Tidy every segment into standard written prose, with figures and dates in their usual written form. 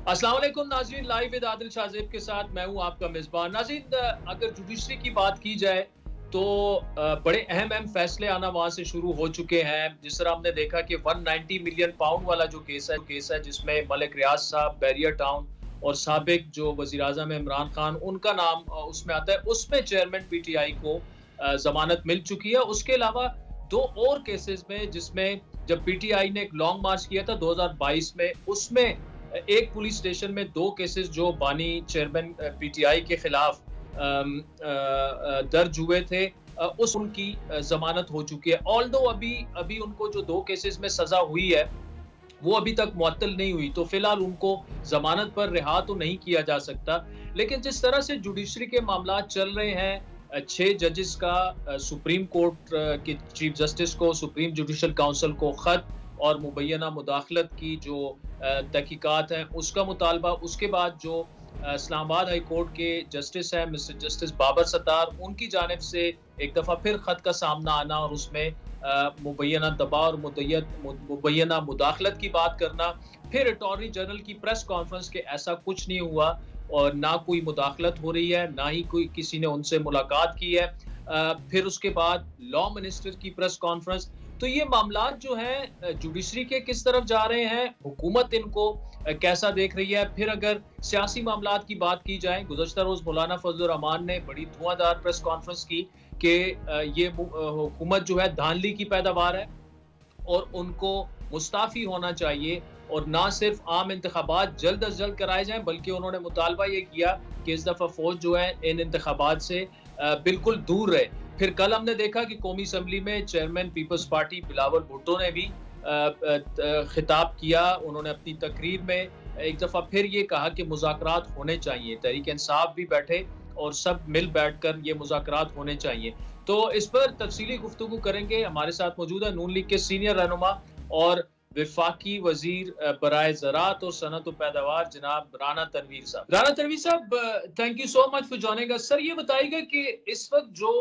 अस्सलाम वालेकुम नाज़रीन, लाइव विद आदिल शाज़ेब के साथ मैं हूं आपका मेज़बान। नाज़रीन, अगर जुडिशरी की बात की जाए तो बड़े अहम फैसले आना वहाँ से शुरू हो चुके हैं। जिस तरह हमने देखा कि 190 मिलियन पाउंड वाला जो केस है जिसमें मलिक रियाज साहब, बैरियर टाउन और साबिक जो वज़ीर-ए-आज़म है इमरान खान, उनका नाम उसमें आता है। उसमें चेयरमैन पीटीआई को ज़मानत मिल चुकी है। उसके अलावा 2 और केसेज़ में जिसमें जब पीटीआई ने एक लॉन्ग मार्च किया था 2022 में, उसमें एक पुलिस स्टेशन में 2 केसेस जो बानी चेयरमैन पीटीआई के खिलाफ दर्ज हुए थे, उस उनकी जमानत हो चुकी है। ऑल्दो अभी अभी उनको जो 2 केसेस में सजा हुई है वो अभी तक मुअत्तल नहीं हुई, तो फिलहाल उनको जमानत पर रिहा तो नहीं किया जा सकता। लेकिन जिस तरह से जुडिशरी के मामला चल रहे हैं, 6 जजेस का सुप्रीम कोर्ट के चीफ जस्टिस को, सुप्रीम जुडिशल काउंसिल को खत और मुबैना मुदाखलत की जो तहकीकात हैं उसका मुतालबा, उसके बाद जो इस्लामाबाद हाई कोर्ट के जस्टिस हैं मिस्टर जस्टिस बाबर सत्तार, उनकी जानिब से एक दफ़ा फिर खत का सामना आना और उसमें मुबैना दबाव और मुबैना मुदाखलत की बात करना। फिर अटॉर्नी जनरल की प्रेस कॉन्फ्रेंस के ऐसा कुछ नहीं हुआ और ना कोई मुदाखलत हो रही है, ना ही कोई किसी ने उनसे मुलाकात की है। फिर उसके बाद लॉ मिनिस्टर की प्रेस कॉन्फ्रेंस। तो ये मामलात जो हैं जुडिशरी के किस तरफ जा रहे हैं, हुकूमत इनको कैसा देख रही है। फिर अगर सियासी मामलात की बात की जाए, गुज़श्ता रोज़ मौलाना फजल रहमान ने बड़ी धुआंधार प्रेस कॉन्फ्रेंस की कि ये हुकूमत जो है धांधली की पैदावार है और उनको मुस्ताफ़ी होना चाहिए और ना सिर्फ आम इंतखाबात जल्द अज जल्द कराए जाएं, बल्कि उन्होंने मुतालबा ये किया कि इस दफ़ा फ़ौज जो है इन इंतखाबात से बिल्कुल दूर रहे। फिर कल हमने देखा कि कौमी असम्बली में chairman People's Party Bilawal Bhutto ने भी खिताब किया। उन्होंने अपनी तकरीर में एक दफ़ा फिर ये कहा कि मुज़ाकरात होने चाहिए, तहरीक इंसाफ भी बैठे और सब मिल बैठकर ये मुज़ाकरात होने चाहिए। तो इस पर तफसीली गुफ्तगू करेंगे। हमारे साथ मौजूद है नून लीग के सीनियर रहनुमा और वफाकी वजीर बराए ज़राअत और सनअत व पैदावार जनाब राना तनवीर साहब। राना तनवीर साहब, thank you so much for joining us. Sir, ये बताइएगा कि इस वक्त जो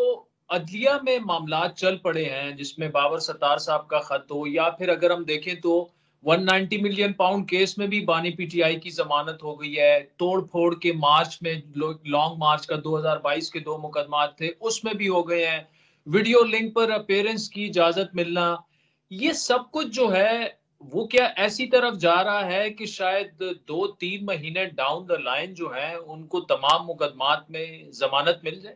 अदलिया में मामलात चल पड़े हैं, जिसमें बाबर सत्तार साहब का खत हो या फिर अगर हम देखें तो 190 मिलियन पाउंड केस में भी बानी पीटीआई की जमानत हो गई है। तोड़ फोड़ के मार्च में, लॉन्ग मार्च का 2022 के 2 मुकदमात थे, उसमें भी हो गए हैं। वीडियो लिंक पर अपेयरेंस की इजाजत मिलना, ये सब कुछ जो है वो क्या ऐसी तरफ जा रहा है कि शायद 2-3 महीने डाउन द लाइन जो है उनको तमाम मुकदमात में जमानत मिल जाए?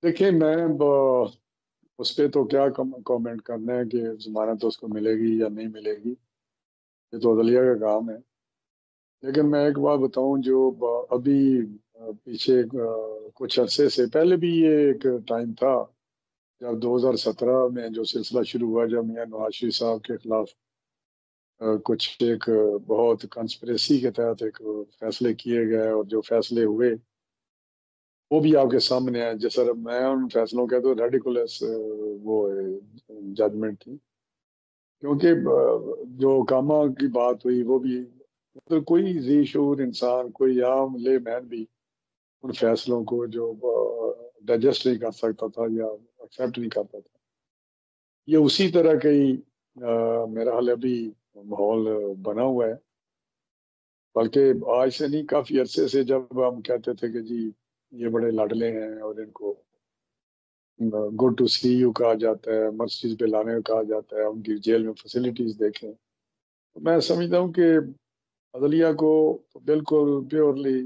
देखिए, उस पे तो क्या कमेंट करना है कि ज़मानत तो उसको मिलेगी या नहीं मिलेगी, ये तो अदलिया का काम है। लेकिन मैं एक बात बताऊं, जो अभी पीछे कुछ अरसे से पहले भी ये एक टाइम था जब 2017 में जो सिलसिला शुरू हुआ, जब मियां नवाज शरीफ साहब के खिलाफ कुछ एक बहुत कंस्पिरेसी के तहत एक फैसले किए गए और जो फैसले हुए वो भी आपके सामने है। जैसा मैं उन फैसलों का तो रेडिकुलस वो जजमेंट थी, क्योंकि जो कामा की बात हुई वो भी, मतलब कोई जी शूर इंसान, कोई आम ले मैन भी उन फैसलों को जो डाइजेस्ट नहीं कर सकता था या एक्सेप्ट नहीं करता था। ये उसी तरह का ही मेरा हाल अभी माहौल बना हुआ है। बल्कि आज से नहीं, काफी अरसे से, जब हम कहते थे कि जी ये बड़े लाडले हैं और इनको गुड टू सी यू कहा जाता है, मस्जिद पे लाने को कहा जाता है, उनकी जेल में फैसिलिटीज देखें, तो मैं समझता हूँ कि अदलिया को तो बिल्कुल प्योरली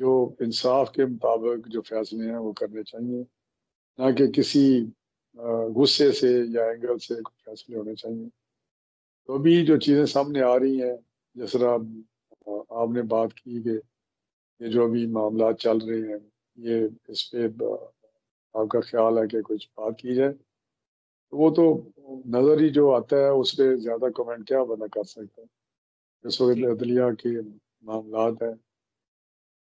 जो इंसाफ के मुताबिक जो फैसले हैं वो करने चाहिए, ना कि किसी गुस्से से या एंगल से कुछ फैसले होने चाहिए। तो अभी जो चीज़ें सामने आ रही हैं, जिस तरह आपने बात की कि ये जो अभी मामला चल रहे हैं, ये इस पे आपका ख्याल है कि कुछ बात की जाए, तो वो तो नज़र ही जो आता है उस पर ज़्यादा कमेंट क्या बंदा कर सकता है। इस वक्त अदलिया के मामलात हैं,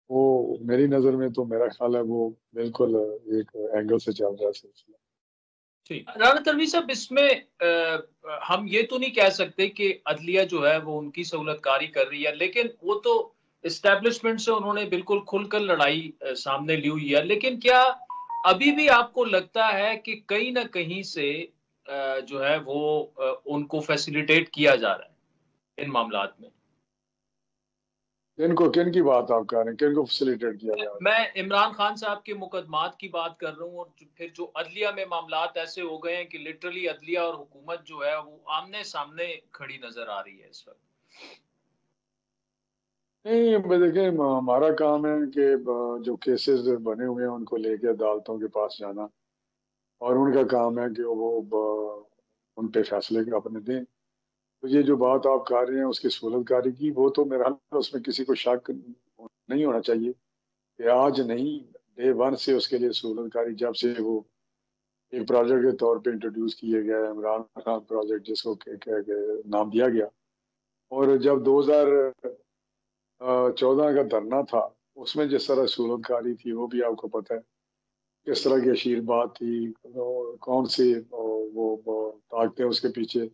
वो मेरी नज़र में तो मेरा ख्याल है वो बिल्कुल एक एंगल से चल रहा है सिलसिला। ठीक। राना तनवीर साहब, इसमें हम ये तो नहीं कह सकते कि अदलिया जो है वो उनकी सहूलतकारी कर रही है, लेकिन वो तो एस्टेब्लिशमेंट से उन्होंने बिल्कुल खुलकर लड़ाई सामने ली हुई है। लेकिन क्या अभी भी आपको लगता है कि कहीं ना कहीं से जो है वो उनको फैसिलिटेट किया जा रहा है? इन मामलात में? किन की बात आप कर रहे हैं, किन को फैसिलिटेट किया जा रहा मैं इमरान खान साहब के मुकदमात की बात कर रहा हूँ, और फिर जो अदलिया में मामलात ऐसे हो गए हैं कि लिटरली अदलिया और हुकूमत जो है वो आमने सामने खड़ी नजर आ रही है इस वक्त। है? नहीं, देखिए हमारा काम है कि जो केसेस बने हुए हैं उनको लेके अदालतों के पास जाना, और उनका काम है कि वो उन पे फैसले अपने दें। तो ये जो बात आप कर रहे हैं उसकी सूरतकारी की, वो तो मेरा ख्याल है उसमें किसी को शक नहीं होना चाहिए कि आज नहीं, डे वन से उसके लिए सूरतकारी, जब से वो एक प्रोजेक्ट के तौर पे इंट्रोड्यूस किए गए इमरान खान प्रोजेक्ट, जिसको नाम दिया गया, और जब 2014 का धरना था उसमें जिस तरह सूरतकारी थी वो भी आपको पता है, किस तरह की अशीर बात थी, कौन सी वो ताकतें उसके पीछे,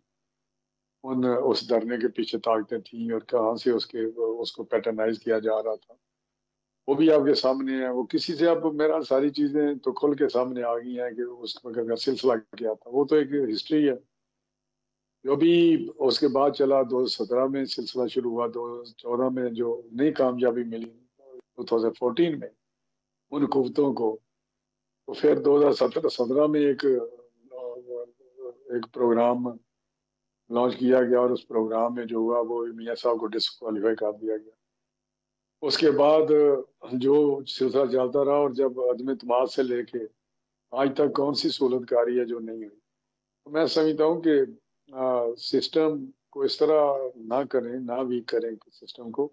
उन उस धरने के पीछे ताकतें थी, और कहाँ से उसको पैटर्नाइज किया जा रहा था, वो भी आपके सामने है। वो किसी से आप, मेरा सारी चीजें तो खुल के सामने आ गई हैं कि उस वक्त का सिलसिला क्या था, वो तो एक हिस्ट्री है। जो भी उसके बाद चला, 2017 में सिलसिला शुरू हुआ, 2014 में जो नई कामयाबी मिली 2014 में उन कुव्वतों को, तो फिर 2017 में एक प्रोग्राम लॉन्च किया गया, और उस प्रोग्राम में जो हुआ वो मियाँ साहब को डिस्क्वालीफाई कर दिया गया। उसके बाद जो सिलसिला चलता रहा, और जब अदम एतमाद से लेके आज तक कौन सी सहूलतकारी है जो नहीं हुई। तो मैं समझता हूँ कि सिस्टम को इस तरह ना करें, ना वीक करें सिस्टम को,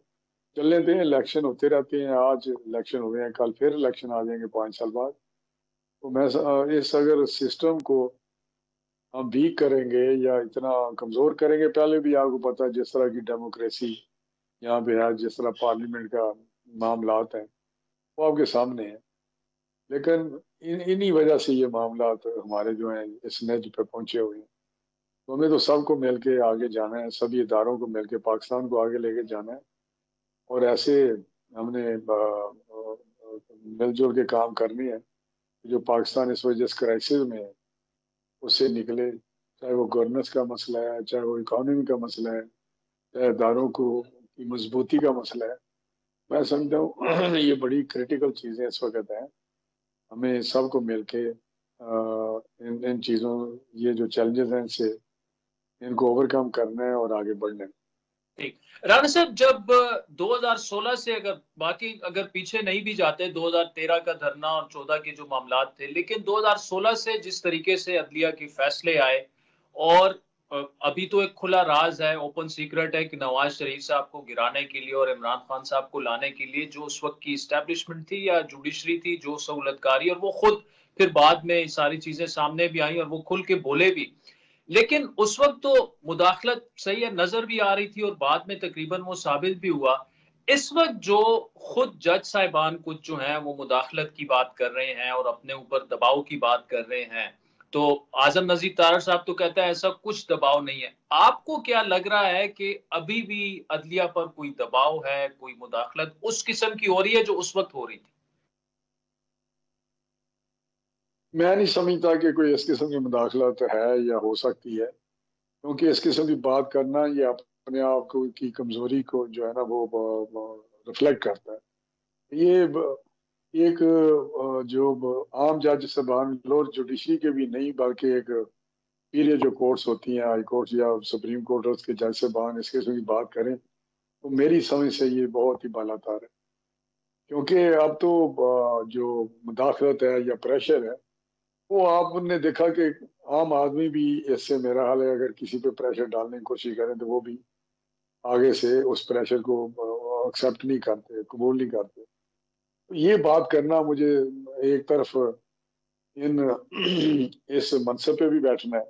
चलने दें। इलेक्शन होते रहते हैं, आज इलेक्शन हुए हैं, कल फिर इलेक्शन आ जाएंगे 5 साल बाद। तो मैं इस अगर सिस्टम को हम वीक करेंगे या इतना कमजोर करेंगे, पहले भी आपको पता है जिस तरह की डेमोक्रेसी यहाँ पे है, जिस तरह पार्लियामेंट का मामलात हैं वो आपके सामने है। लेकिन इन्हीं वजह से ये मामलात हमारे जो हैं इस नज पे पहुंचे हुए हैं। तो हमें तो सबको मिल के आगे जाना है, सभी इदारों को मिल के पाकिस्तान को आगे लेके जाना है, और ऐसे हमने मिलजुल के काम करनी है। जो पाकिस्तान इस वजह जिस क्राइसिस में है उससे निकले, चाहे वो गवर्नेंस का मसला है, चाहे वो इकोनॉमी का मसला है, चाहे इदारों को की मजबूती का मसला है। मैं समझता हूँ ये बड़ी क्रिटिकल चीज़ें इस वक्त हैं। हमें सबको मिलके इन इन चीज़ों, ये जो चैलेंजेस हैं इनसे, इनको ओवरकम करना है और आगे बढ़ना है। ठीक। राणा साहब, जब 2016 से अगर पीछे नहीं भी जाते, 2013 का धरना और 14 के जो मामलात थे, लेकिन 2016 से जिस तरीके से अदलिया के फैसले आए, और अभी तो एक खुला राज है, ओपन सीक्रेट है कि नवाज शरीफ साहब को गिराने के लिए और इमरान खान साहब को लाने के लिए जो उस वक्त की इस्टेब्लिशमेंट थी या जुडिशरी थी, जो सहूलतकारी, और वो खुद फिर बाद में सारी चीजें सामने भी आई और वो खुल के बोले भी। लेकिन उस वक्त तो मुदाखलत सही है नजर भी आ रही थी, और बाद में तकरीबन वो साबित भी हुआ। इस वक्त जो खुद जज साहिबान कुछ जो हैं वो मुदाखलत की बात कर रहे हैं और अपने ऊपर दबाव की बात कर रहे हैं, तो आजम नजीर तारड़ साहब तो कहता है ऐसा कुछ दबाव नहीं है। आपको क्या लग रहा है कि अभी भी अदलिया पर कोई दबाव है, कोई मुदाखलत उस किस्म की हो रही है जो उस वक्त हो रही थी? मैं नहीं समझता कि कोई इस किस्म की मुदाखलत है या हो सकती है, क्योंकि इस किस्म की बात करना ये अपने आप को की कमजोरी को जो है ना वो रिफ्लेक्ट करता है। ये एक जो आम जज साहबान, लोअर जुडिशरी के भी नहीं, बल्कि एक पीरियड जो कोर्ट्स होती हैं, हाई कोर्ट या सुप्रीम कोर्ट, उसके जज साहबान इस किस्म की बात करें तो मेरी समझ से ये बहुत ही बालातर है। क्योंकि अब तो जो मुदाखलत है या प्रेशर है, वो आपने देखा कि आम आदमी भी इससे, मेरा हाल है, अगर किसी पे प्रेशर डालने की कोशिश करें तो वो भी आगे से उस प्रेशर को एक्सेप्ट नहीं करते, कबूल नहीं करते। तो ये बात करना मुझे, एक तरफ इन इस मनसब पे भी बैठना है,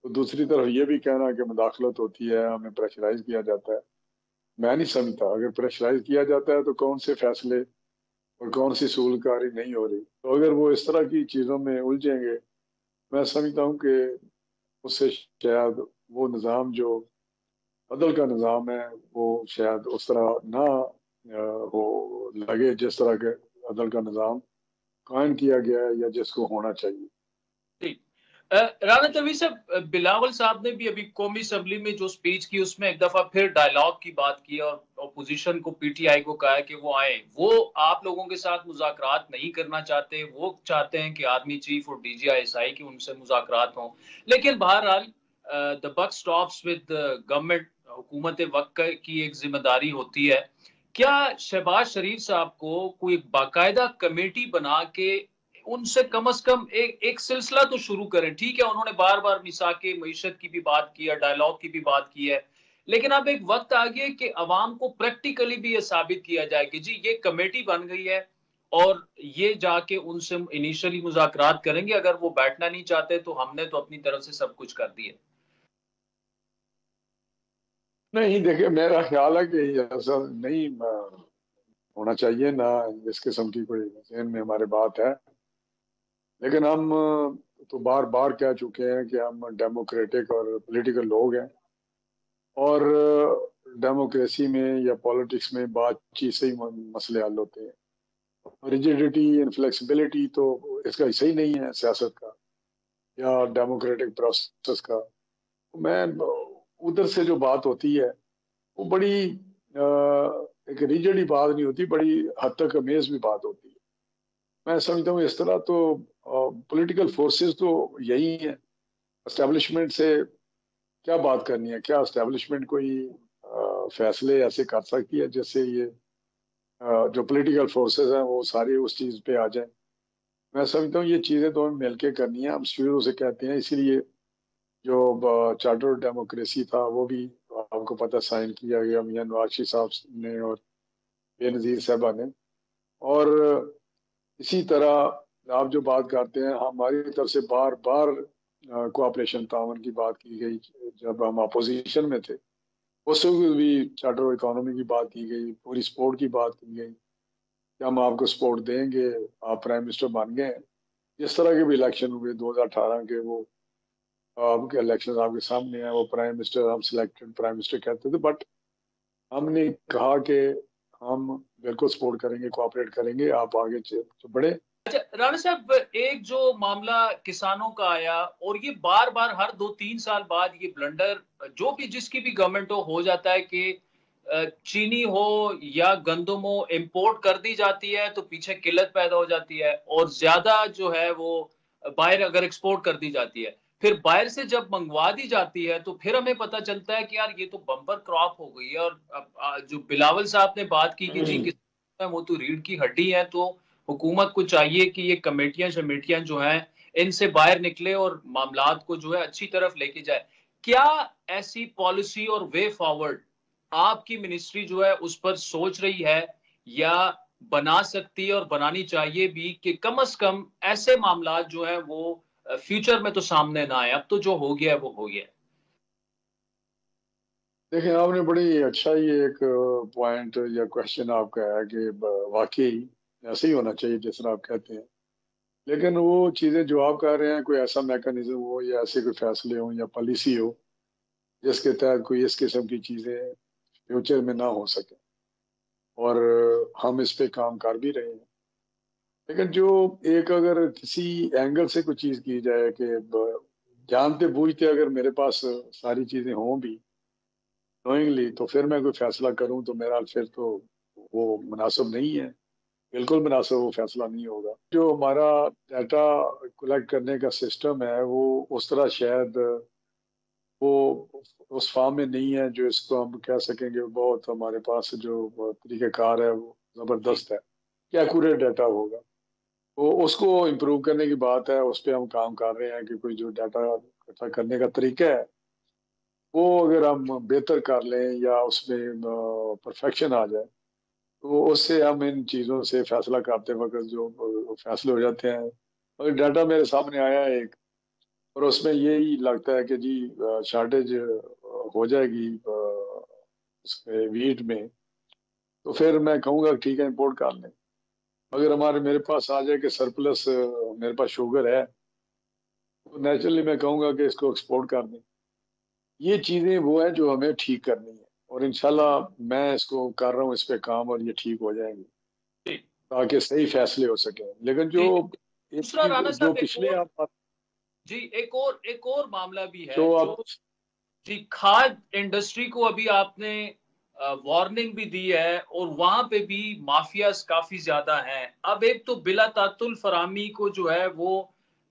तो दूसरी तरफ ये भी कहना कि मुदाखलत होती है, हमें प्रेशराइज किया जाता है। मैं नहीं समझता, अगर प्रेशराइज किया जाता है तो कौन से फैसले और कौन सी सूलकारी नहीं हो रही। तो अगर वो इस तरह की चीज़ों में उलझेंगे, मैं समझता हूँ कि उससे शायद वो निज़ाम जो अदल का निज़ाम है वो शायद उस तरह ना हो लगे जिस तरह के अदल का निज़ाम कायम किया गया है या जिसको होना चाहिए। ठीक। राना तनवीर साहब, बिलावल साहब ने भी अभी कौमी असम्बली में जो स्पीच की उसमें एक दफा फिर डायलॉग की बात की और अपोजिशन को, पीटीआई को कहा कि वो आए, वो आप लोगों के साथ मुज़ाकरात नहीं करना चाहते, वो चाहते हैं कि आर्मी चीफ और डीजीआईएसआई की उनसे मुज़ाकरात हों। लेकिन बहरहाल the buck stops with government, हुकूमत वक्त की एक जिम्मेदारी होती है। क्या शहबाज शरीफ साहब को कोई बाकायदा कमेटी बना के उनसे कम से कम एक सिलसिला तो शुरू करें? ठीक है, उन्होंने बार बार मिसाके मईशत की भी बात की है, डायलॉग की भी बात की है, लेकिन अब एक वक्त आ गया कि अवाम को प्रैक्टिकली भी ये साबित किया जाए कि जी ये कमेटी बन गई है और ये जाके उनसे इनिशियली मुज़ाकरात करेंगे, अगर वो बैठना नहीं चाहते तो हमने तो अपनी तरफ से सब कुछ कर दिया। नहीं, देखिए, मेरा ख्याल है कि ऐसा नहीं होना चाहिए ना। इस किस्म की कोई ज़हन में हमारे बात है, लेकिन हम तो बार बार कह चुके हैं कि हम डेमोक्रेटिक और पॉलिटिकल लोग हैं, और डेमोक्रेसी में या पॉलिटिक्स में बातचीत से ही मसले हल होते हैं। रिजिडिटी, इनफ्लेक्सिबिलिटी तो इसका हिस्सा ही नहीं है सियासत का या डेमोक्रेटिक प्रोसेस का। मैं उधर से जो बात होती है वो बड़ी एक रिजिड ही बात नहीं होती, बड़ी हद तक अमेज भी बात होती है। मैं समझता हूँ इस तरह तो पॉलिटिकल फोर्सेस तो यही है। एस्टेब्लिशमेंट से क्या बात करनी है? क्या एस्टेब्लिशमेंट कोई फैसले ऐसे कर सकती है जैसे ये जो पॉलिटिकल फोर्सेस हैं वो सारी उस चीज पे आ जाए? मैं समझता हूँ ये चीजें तो हमें मिलके करनी है। हम शुरू से कहते हैं, इसीलिए जो चार्टर डेमोक्रेसी था वो भी आपको पता साइन किया गया मियां नवाज शरीफ साहब ने और बेनजीर साहबा ने। और इसी तरह आप जो बात करते हैं, हमारी तरफ से बार बार कोऑपरेशन ताउन की बात की गई। जब हम अपोजिशन में थे उस वक्त भी चार्टर इकोनॉमी की बात की गई, पूरी सपोर्ट की बात की गई कि हम आपको सपोर्ट देंगे, आप प्राइम मिनिस्टर बन गए। जिस तरह के भी इलेक्शन हुए 2018 के, वो आपके इलेक्शन आपके सामने है, वो प्राइम मिनिस्टर हम सिलेक्टेड प्राइम मिनिस्टर कहते थे, बट हमने कहा कि हम बिल्कुल सपोर्ट करेंगे, कोऑपरेट करेंगे, आप आगे बढ़े। अच्छा राणा साहब, एक जो मामला किसानों का आया और ये बार बार हर 2-3 साल बाद ये ब्लंडर जो भी जिसकी भी गवर्नमेंट हो जाता है कि चीनी हो या गंदम हो इंपोर्ट कर दी जाती है तो पीछे किल्लत पैदा हो जाती है, और ज्यादा जो है वो बाहर अगर एक्सपोर्ट कर दी जाती है, फिर बाहर से जब मंगवा दी जाती है तो फिर हमें पता चलता है कि यार ये तो बम्पर क्रॉप हो गई है। और जो बिलावल साहब ने बात की कि जी किसान वो तो रीढ़ की हड्डी है, तो हुकूमत को चाहिए कि ये कमेटियां शमेटियां जो हैं इनसे बाहर निकले और मामलात को जो है अच्छी तरफ लेके जाए। क्या ऐसी पॉलिसी और वे फॉरवर्ड आपकी मिनिस्ट्री जो है उस पर सोच रही है या बना सकती है और बनानी चाहिए भी कि कम से कम ऐसे मामलात जो है वो फ्यूचर में तो सामने ना आए? अब तो जो हो गया है वो हो गया है। देखिए, आपने बड़ी अच्छा ये एक पॉइंट या क्वेश्चन आपका है कि वाकई ऐसे ही होना चाहिए जिस तरह आप कहते हैं। लेकिन वो चीज़ें जो आप कह रहे हैं, कोई ऐसा मैकेनिज्म हो या ऐसे कोई फैसले हो या पॉलिसी हो जिसके तहत कोई इस किस्म की चीज़ें फ्यूचर में ना हो सके, और हम इस पे काम कर भी रहे हैं। लेकिन जो एक अगर किसी एंगल से कोई चीज़ की जाए कि जानते बूझते अगर मेरे पास सारी चीज़ें हों भी नोइंगली, तो फिर मैं कोई फैसला करूं तो मेरा फिर तो वो मुनासिब नहीं है। बिल्कुल मुनासिब वो फैसला नहीं होगा। जो हमारा डाटा कलेक्ट करने का सिस्टम है वो उस तरह शायद वो उस फॉर्म में नहीं है जो इसको हम कह सकेंगे बहुत हमारे पास जो तरीक़ेकार है वो जी। ज़बरदस्त है कि एक्यूरेट डाटा होगा। तो उसको इम्प्रूव करने की बात है, उस पर हम काम कर रहे हैं कि कोई जो डाटा इकट्ठा करने का तरीका है वो अगर हम बेहतर कर लें या उसमें परफेक्शन आ जाए, तो उससे हम इन चीज़ों से फैसला करते वक्त जो फैसले हो जाते हैं। अगर डाटा मेरे सामने आया है एक, और उसमें यही लगता है कि जी शॉर्टेज हो जाएगी उसके वीट में, तो फिर मैं कहूँगा ठीक है, इंपोर्ट कर लें। अगर हमारे मेरे पास आ जाए कि सरप्लस मेरे पास शुगर है, तो नेचुरली मैं कहूँगा कि इसको एक्सपोर्ट कर दें। ये चीज़ें वो हैं जो हमें ठीक करनी है, और इंशाल्लाह मैं इसको कर रहा हूँ इस पे काम, और ये ठीक हो जाएंगे जी। ताकि सही फैसले हो सके। लेकिन जो जी। एक दूसरा चीज राणा जो साहब एक पिछले और आप जी, एक और मामला भी है जो आप जो जी, खाद्य इंडस्ट्री को अभी आपने वार्निंग भी दी है और वहां पे भी माफियाज काफी ज्यादा हैं। अब एक तो बिला तातुल फरामी को जो है वो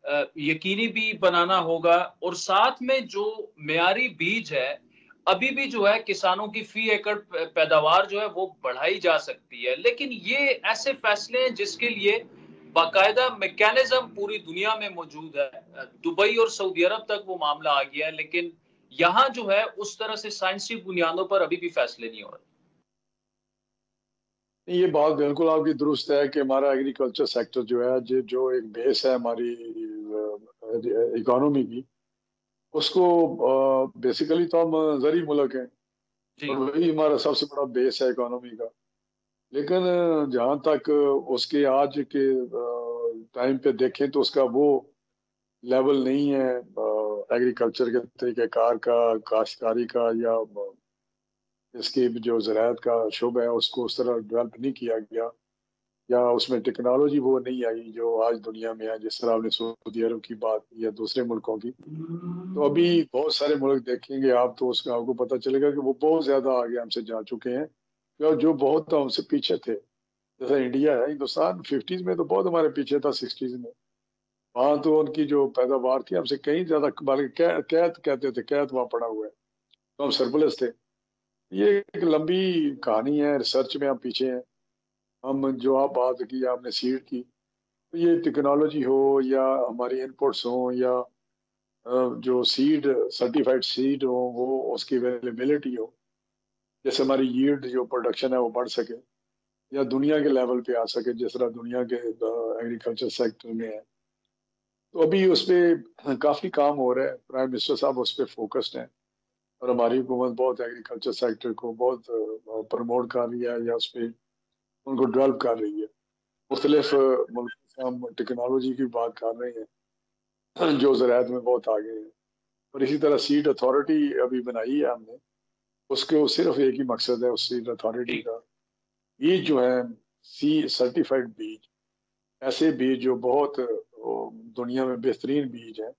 यकीनी भी बनाना होगा और साथ में जो मियारी बीज है अभी भी जो है किसानों की फी एकड़ पैदावार जो है वो बढ़ाई जा सकती है। लेकिन ये ऐसे फैसले हैं जिसके लिए बाकायदा मैकेनिज्म पूरी दुनिया में मौजूद है। दुबई और सऊदी अरब तक वो मामला आ गया है, लेकिन यहाँ जो है उस तरह से साइंसी बुनियादों पर अभी भी फैसले नहीं हो रहे। ये बात बिल्कुल आपकी दुरुस्त है कि हमारा एग्रीकल्चर सेक्टर जो है जो एक बेस है हमारी इकोनॉमी की, उसको बेसिकली तो हम ज़री मुल्क हैं जी और वही हमारा सबसे बड़ा बेस है इकोनॉमी का। लेकिन जहाँ तक उसके आज के टाइम पे देखें तो उसका वो लेवल नहीं है एग्रीकल्चर के तरीक़ेकार का, काश्तकारी का, या इसकी जो ज़राअत का शुबा है उसको उस तरह डेवलप नहीं किया गया, या उसमें टेक्नोलॉजी वो नहीं आई जो आज दुनिया में है। जिस तरह आपने सऊदी अरब की बात की या दूसरे मुल्कों की, तो अभी बहुत सारे मुल्क देखेंगे आप तो उसका आपको पता चलेगा कि वो बहुत ज़्यादा आगे हमसे जा चुके हैं, या जो बहुत हमसे पीछे थे। जैसा इंडिया है, हिंदुस्तान 50s में तो बहुत हमारे पीछे था, 60s में। वहाँ तो उनकी जो पैदावार थी हमसे कहीं ज़्यादा, बल्कि कैत कहते थे, कैत वहाँ पड़ा हुआ है, तो हम सरप्लस थे। ये एक लंबी कहानी है, रिसर्च में हम पीछे हैं। हम जो आप बात की आपने सीड की, तो ये टेक्नोलॉजी हो या हमारी इनपुट्स हो या जो सीड सर्टिफाइड सीड हो, वो उसकी अवेलेबिलिटी हो, जैसे हमारी यील्ड जो प्रोडक्शन है वो बढ़ सके या दुनिया के लेवल पे आ सके, जिस तरह दुनिया के एग्रीकल्चर सेक्टर में है। तो अभी उस पर काफ़ी काम हो रहा है, प्राइम मिनिस्टर साहब उस पर फोकस्ड हैं और हमारी हुकूमत बहुत एग्रीकल्चर सेक्टर को बहुत प्रमोट कर रही है या उस पर उनको डेवलप कर रही है। मुख्तलिफ मुल्क से हम टेक्नोलॉजी की बात कर रहे हैं जो ज़राअत में बहुत आगे है। और इसी तरह सीड अथॉरिटी अभी बनाई है हमने, उसके सिर्फ एक ही मकसद है उस सीड अथॉरिटी का, ये जो है सी सर्टिफाइड बीज, ऐसे बीज जो बहुत दुनिया में बेहतरीन बीज हैं,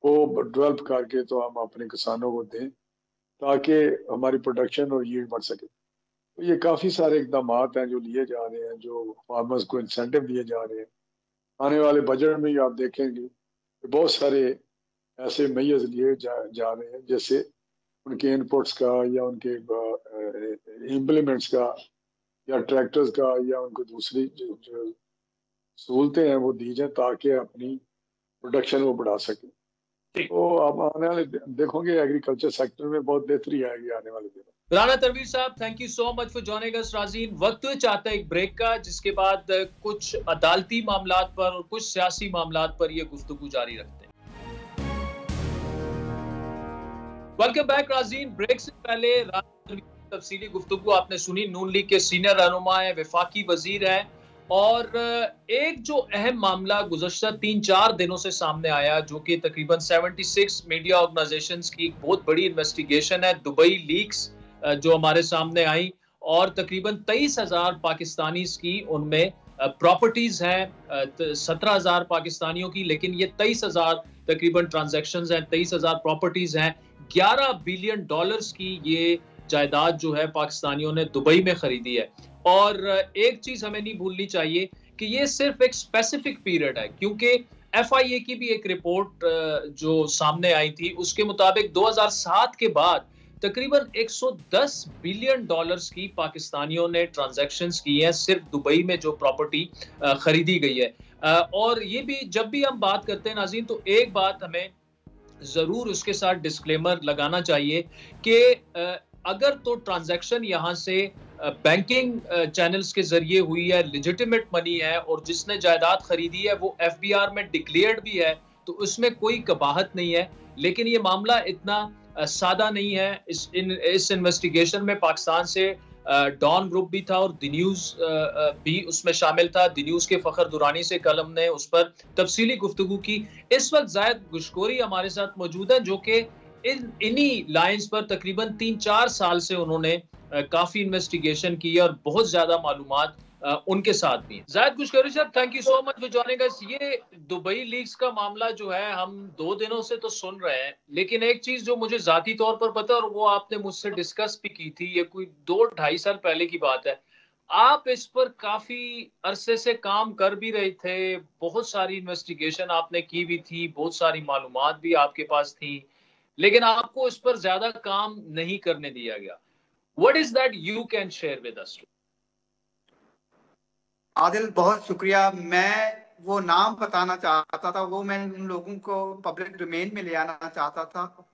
वो डेवलप करके तो हम अपने किसानों को दें ताकि हमारी प्रोडक्शन और यील्ड बढ़ सके। तो ये काफ़ी सारे इकदाम हैं जो लिए जा रहे हैं, जो फार्मर्स को इंसेंटिव दिए जा रहे हैं। आने वाले बजट में ही आप देखेंगे कि बहुत सारे ऐसे मेजर्स लिए जा रहे हैं, जैसे उनके इनपुट्स का या उनके इम्प्लीमेंट्स का या ट्रैक्टर्स का या उनको दूसरी जो सहूलतें हैं वो दी जाए ताकि अपनी प्रोडक्शन वो बढ़ा सकें। तो आप आने वाले देखोगे एग्रीकल्चर सेक्टर में बहुत बेहतरी आएगी आने वाले दिनों। राना तनवीर साहब, thank you so much for joining us. राजीन, वक्त चाहता है एक ब्रेक का, जिसके बाद कुछ अदालती मामलात पर और कुछ सियासी मामलात पर ये गुफ्तगू जारी रखते हैं। Welcome back राजीन। ब्रेक से पहले तफसीली गुफ्तगू आपने सुनी। नून लीग के सीनियर रहनुमा है, वफाकी वजीर है, और एक जो अहम मामला गुज़श्ता 3-4 दिनों से सामने आया, जो कि तकरीबन 76 मीडिया ऑर्गेनाइजेशंस की एक बहुत बड़ी इन्वेस्टिगेशन है, दुबई लीक्स जो हमारे सामने आई, और तकरीबन 23,000 पाकिस्तानीज की उनमें प्रॉपर्टीज हैं, 17,000 पाकिस्तानियों की, लेकिन ये 23,000 तकरीबन ट्रांजैक्शंस हैं, 23,000 प्रॉपर्टीज हैं। $11 बिलियन की ये जायदाद जो है पाकिस्तानियों ने दुबई में खरीदी है। और एक चीज हमें नहीं भूलनी चाहिए कि ये सिर्फ एक स्पेसिफिक पीरियड है, क्योंकि FIA की भी एक रिपोर्ट जो सामने आई थी, उसके मुताबिक 2007 के बाद तकरीबन $110 बिलियन की पाकिस्तानियों ने ट्रांजैक्शंस की हैं सिर्फ दुबई में जो प्रॉपर्टी खरीदी गई है। और ये भी जब भी हम बात करते हैं नाज़रीन, तो एक बात हमें जरूर उसके साथ डिस्क्लेमर लगाना चाहिए कि अगर तो ट्रांजैक्शन यहाँ से बैंकिंग चैनल्स के जरिए हुई है, लेजिटिमेट मनी है, और जिसने जायदाद खरीदी है वो FBR में डिक्लेयर्ड भी है, तो उसमें कोई कबाहत नहीं है। लेकिन ये मामला इतना सादा नहीं है। इस इन्वेस्टिगेशन में पाकिस्तान से डॉन ग्रुप भी था और द न्यूज़ भी उसमें शामिल था। द न्यूज़ के फखर दुरानी से कलम ने उस पर तफसीली गुफ्तगू की। इस वक्त जायद गुशकोरी हमारे साथ मौजूद है, जो कि इन्हीं लाइंस पर तकरीबन 3-4 साल से उन्होंने काफ़ी इन्वेस्टिगेशन की है और बहुत ज़्यादा मालूमात उनके साथ भी। जाहिद कुशकरी साहब, thank you so much for joining अस। ये दुबई लीक्स का मामला जो है हम 2 दिनों से तो सुन रहे हैं, लेकिन एक चीज जो मुझे जाती तौर पर पता है और वो आपने मुझसे डिस्कस भी की थी, ये कोई 2-2.5 साल पहले की बात है। आप इस पर काफी अरसे से काम कर भी रहे थे, बहुत सारी इन्वेस्टिगेशन आपने की भी थी, बहुत सारी मालूमात भी आपके पास थी, लेकिन आपको इस पर ज्यादा काम नहीं करने दिया गया। What is that you can share with us? Adil, बहुत शुक्रिया। मैं वो नाम बताना चाहता था, वो मैं उन लोगों को पब्लिक डोमेन में ले आना चाहता था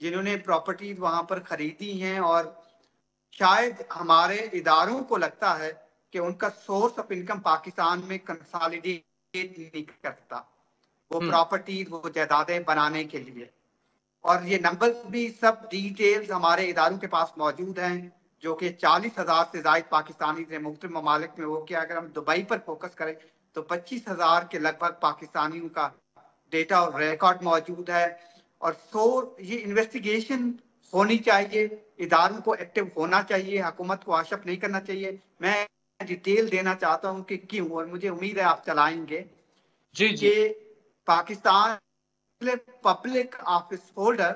जिन्होंने प्रॉपर्टीज वहां पर खरीदी हैं, और शायद हमारे इदारों को लगता है कि उनका सोर्स ऑफ इनकम पाकिस्तान में कंसोलिडेट नहीं करता वो प्रॉपर्टीज, वो जायदादें बनाने के लिए। और ये नंबर भी सब डिटेल्स हमारे इदारों के पास मौजूद हैं, जो कि 40,000 से ज्यादा पाकिस्तानी ने मुख्तलिफ ममालिक में वो किया। अगर हम दुबई पर फोकस करें तो 25,000 के लगभग पाकिस्तानियों का डेटा और रिकॉर्ड मौजूद है। और ये इन्वेस्टिगेशन होनी चाहिए, इदारों को एक्टिव होना चाहिए, हुकूमत को आशफ नहीं करना चाहिए। मैं डिटेल देना चाहता हूँ कि क्यों, और मुझे उम्मीद है आप चलाएंगे। जी जी। कि पाकिस्तान पब्लिक ऑफिस होल्डर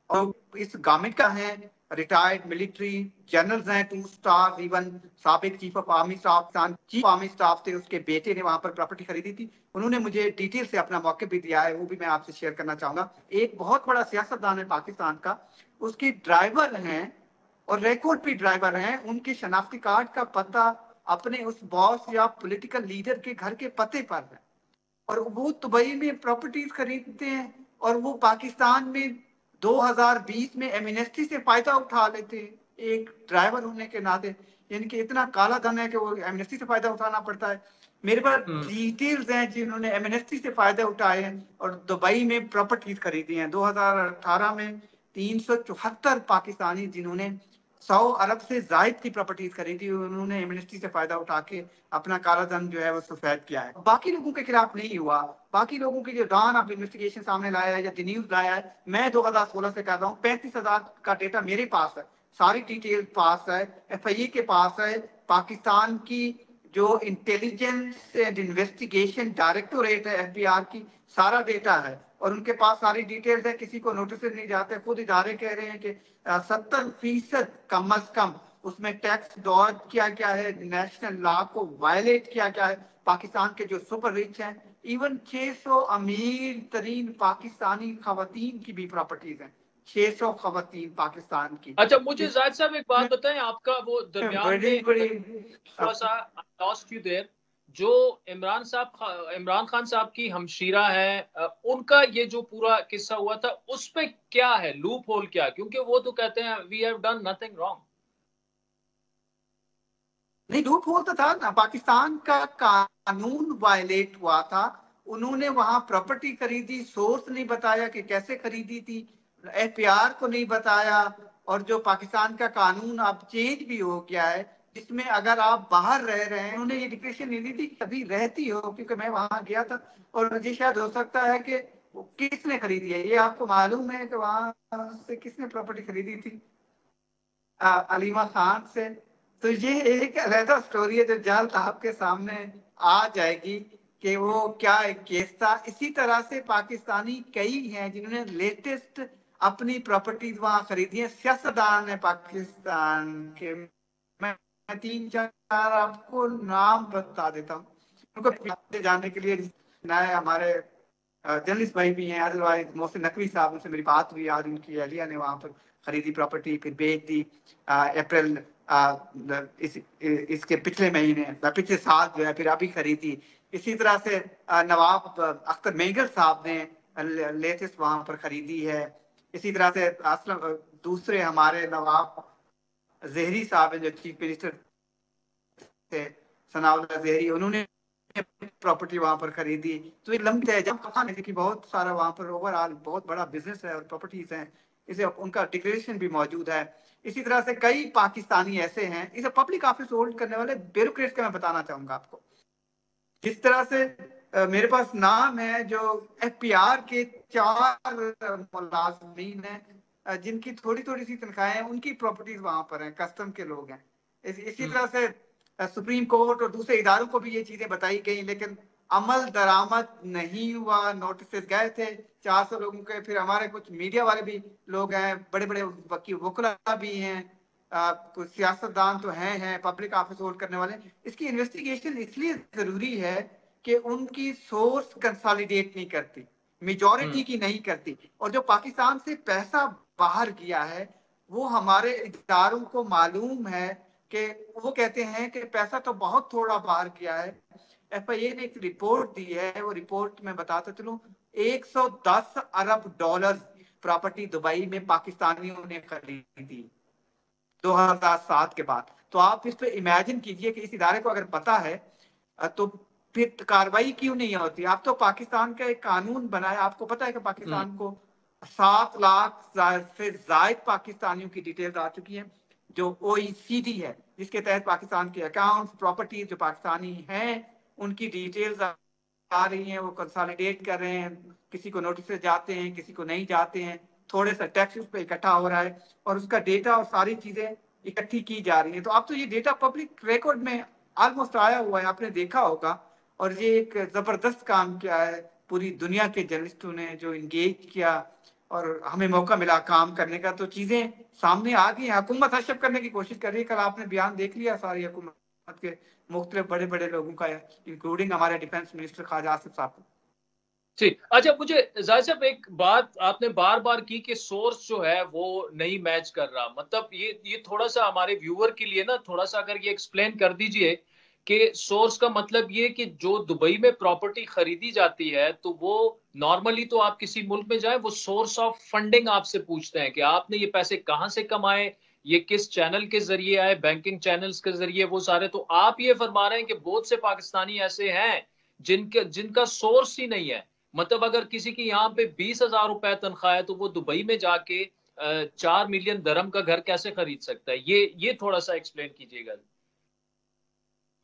और इस गवर्नमेंट का है, रिटायर्ड मिलिट्री जनरल्स हैं, 2 स्टार, इवन साबिक chief of army staff, chief army staff थे, उसके बेटे ने वहां पर प्रॉपर्टी खरीदी थी। उन्होंने मुझे डिटेल से अपना मौके भी दिया है, वो भी मैं आपसे शेयर करना चाहूंगा। एक बहुत बड़ा सियासतदान है पाकिस्तान का, उसके ड्राइवर हैं और रिकॉर्ड भी ड्राइवर हैं, उनके शनाख्ती कार्ड का पता अपने उस बॉस या पॉलिटिकल लीडर के घर के पते पर है, और वो दुबई में प्रॉपर्टीज खरीदते हैं, और वो पाकिस्तान में 2020 में एमनेस्टी से फायदा उठा लेते हैं एक ड्राइवर होने के नाते। यानी कि इतना काला धन है कि वो एमनेस्टी से फायदा उठाना पड़ता है। मेरे पास डिटेल्स हैं जिन्होंने एमनेस्टी से फायदा उठाए हैं और दुबई में प्रॉपर्टीज खरीदी हैं। 2018 में 374 पाकिस्तानी जिन्होंने 100 अरब से जायद की प्रॉपर्टीज खरीदी, उन्होंने एमनेस्टी से फायदा उठा के अपना काला धन जो है वो सफेद किया है। बाकी लोगों के खिलाफ नहीं हुआ। बाकी लोगों की जो डान ऑफ इन्वेस्टिगेशन सामने लाया है या न्यूज लाया है, मैं 2016 से कर रहा हूँ। 35,000 का डेटा मेरे पास है, सारी डिटेल पास है, FIA के पास है, पाकिस्तान की जो इंटेलिजेंस एंड इन्वेस्टिगेशन डायरेक्टोरेट है FBI की, सारा डेटा है और उनके पास सारी डिटेल्स है। किसी को नोटिस नहीं जाते। खुद इदारे कह रहे हैं कि 70% कम अज कम उसमें टैक्स डॉज किया गया है, नेशनल लॉ को वायलेट किया गया है। पाकिस्तान के जो सुपर रिच हैं, इवन 600 अमीर तरीन पाकिस्तानी खवातीन की भी प्रॉपर्टीज हैं, 600 खवातीन पाकिस्तान की। अच्छा, मुझे जाहिद साहब एक बात बताएं, आपका वो दरमियान में थोड़ा सा लॉस्ट यू देयर, जो इमरान खान साहब की हमशीरा है, उनका ये जो पूरा किस्सा हुआ था, उस पे क्या है लूप होल क्या? क्योंकि वो तो कहते हैं we have done nothing wrong. नहीं, लूप होल तो था ना, पाकिस्तान का कानून वायलेट हुआ था। उन्होंने वहां प्रॉपर्टी खरीदी, सोर्स नहीं बताया कि कैसे खरीदी थी, FPR को नहीं बताया। और जो पाकिस्तान का कानून अब चेंज भी हो गया है, जिसमें अगर आप बाहर रह रहे हैं, उन्होंने ये डिक्लेरेशन नहीं दी थी अभी रहती हो, क्योंकि मैं वहां गया था और मुझे शायद हो सकता है कि किसने खरीदी है, ये आपको मालूम है कि वहां से किसने प्रॉपर्टी खरीदी थी? अलीमा खान से। तो ये एक अलग स्टोरी है जो जल्द आपके सामने आ जाएगी कि वो क्या केस था। इसी तरह से पाकिस्तानी कई हैं जिन्होंने लेटेस्ट अपनी प्रॉपर्टीज वहां खरीदी है, सियासतदान है पाकिस्तान के। मैं 3-4 आपको नाम बता देता हूँ उनको जानने के लिए। नए हमारे जर्नलिस्ट भाई भी हैं, अदरवाइज मोहसिन नकवी साहब, उनसे मेरी बात हुई आज, उनकी अहलिया ने वहां पर खरीदी प्रॉपर्टी, फिर बेच दी अप्रैल इसके पिछले महीने, पिछले साल जो है, फिर अभी खरीदी। इसी तरह से नवाब अख्तर मेंगल साहब ने लेटेस्ट वहां पर खरीदी है। इसी तरह से दूसरे हमारे नवाब जहरी साहब हैं जो चीफ मिनिस्टर थे, सनाउल्लाह जहरी, उन्होंने प्रॉपर्टी वहां पर खरीदी। तो ये लंबी है, जब की बहुत सारा वहां पर ओवरऑल बहुत बड़ा बिजनेस है और प्रॉपर्टीज हैं, इसे उनका डिक्लेरेशन भी मौजूद है। इसी तरह से कई पाकिस्तानी ऐसे हैं, इसे पब्लिक ऑफिस होल्ड करने वाले ब्यूरोक्रेट्स का मैं बताना चाहूंगा आपको। जिस तरह से मेरे पास नाम है जो FPR के 4 मुलाजमीन हैं जिनकी थोड़ी थोड़ी सी तनख्वाहें हैं, उनकी प्रॉपर्टीज वहां पर हैं, कस्टम के लोग हैं। इसी तरह से सुप्रीम कोर्ट और दूसरे इदारों को भी ये चीजें बताई गई, लेकिन अमल दरामद नहीं हुआ। नोटिस गए थे 400 लोगों के, फिर हमारे कुछ मीडिया वाले भी लोग हैं, बड़े बड़े वकील वकला भी हैं, कुछ सियासतदान तो हैं पब्लिक ऑफिस होल्ड करने वाले। इसकी इन्वेस्टिगेशन इसलिए जरूरी है कि उनकी सोर्स कंसोलिडेट नहीं करती, मेजॉरिटी की नहीं करती, और जो पाकिस्तान से पैसा बाहर गया है वो हमारे इदारों को मालूम है कि वो कहते हैं कि पैसा तो बहुत थोड़ा बाहर गया है। FIA ने एक रिपोर्ट दी है, वो रिपोर्ट में बताता चलूं 110 अरब डॉलर प्रॉपर्टी दुबई में पाकिस्तानियों ने खरीदी 2007 के बाद। तो आप इस पे इमेजिन कीजिए कि इस इदारे को अगर पता है तो फिर कार्रवाई क्यों नहीं होती। आप तो पाकिस्तान का एक कानून बनाया, आपको पता है कि पाकिस्तान को 7 लाख से ज्यादा पाकिस्तानियों की डिटेल्स आ चुकी हैं, जो OECD है, जिसके तहत पाकिस्तान के अकाउंट्स प्रॉपर्टी जो पाकिस्तानी हैं उनकी डिटेल्स आ रही हैं, वो कंसोलिडेट कर रहे हैं, किसी को नोटिस जाते हैं, किसी को नहीं जाते हैं, थोड़े सा टैक्स उस पर इकट्ठा हो रहा है और उसका डेटा और सारी चीजें इकट्ठी की जा रही हैं। तो अब तो ये डेटा पब्लिक रिकॉर्ड में ऑलमोस्ट आया हुआ है, आपने देखा होगा, और ये एक जबरदस्त काम किया है पूरी दुनिया के जर्नलिस्टों ने जो इंगेज किया और हमें मौका मिला काम करने का। तो चीजें सामने आ गई, हुकूमत हशप करने की कोशिश कर रही है। कल आपने बयान देख लिया सारी हुकूमत के मुख्तलिफ बड़े बड़े लोगों का, इंक्लूडिंग हमारे डिफेंस मिनिस्टर ख्वाजा आसिफ साहब को। जी, अच्छा, मुझे जाहिर साहब एक बात आपने बार बार की कि सोर्स जो है वो नहीं मैच कर रहा, मतलब ये थोड़ा सा हमारे व्यूअर के लिए ना थोड़ा सा अगर ये एक्सप्लेन कर दीजिए कि सोर्स का मतलब ये कि जो दुबई में प्रॉपर्टी खरीदी जाती है तो वो नॉर्मली तो आप किसी मुल्क में जाए वो सोर्स ऑफ फंडिंग आपसे पूछते हैं कि आपने ये पैसे कहाँ से कमाए, ये किस चैनल के जरिए आए, बैंकिंग चैनल्स के जरिए, वो सारे। तो आप ये फरमा रहे हैं कि बहुत से पाकिस्तानी ऐसे हैं जिनका सोर्स ही नहीं है। मतलब अगर किसी की यहाँ पे 20,000 रुपए तनख्वाह है तो वो दुबई में जाके 4 मिलियन दरम का घर कैसे खरीद सकता है? ये थोड़ा सा एक्सप्लेन कीजिएगा।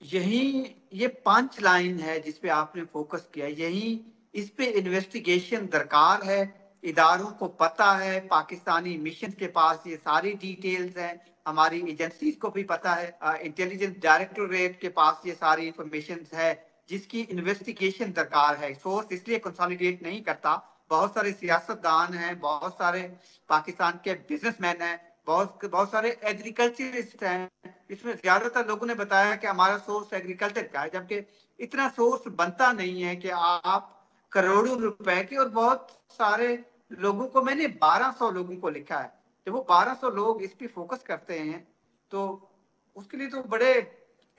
यही ये पंच लाइन है जिसपे आपने फोकस किया, यही इस पे इन्वेस्टिगेशन दरकार है। इदारों को पता है, पाकिस्तानी मिशन के पास ये सारी डिटेल्स हैं, हमारी एजेंसीज को भी पता है, इंटेलिजेंस डायरेक्टोरेट के पास ये सारी इंफॉर्मेशन है जिसकी इन्वेस्टिगेशन दरकार है। सोर्स इसलिए कंसोलिडेट नहीं करता, बहुत सारे सियासतदान हैं, बहुत सारे पाकिस्तान के बिजनेसमैन हैं, बहुत सारे एग्रीकल्चरिस्ट हैं। इसमें ज्यादातर लोगों ने बताया कि हमारा सोर्स एग्रीकल्चर का है, जबकि इतना सोर्स बनता नहीं है कि आप करोड़ों रुपए के, और बहुत सारे लोगों को, मैंने 1200 लोगों को लिखा है, जब वो 1200 लोग इस पे फोकस करते हैं तो उसके लिए तो बड़े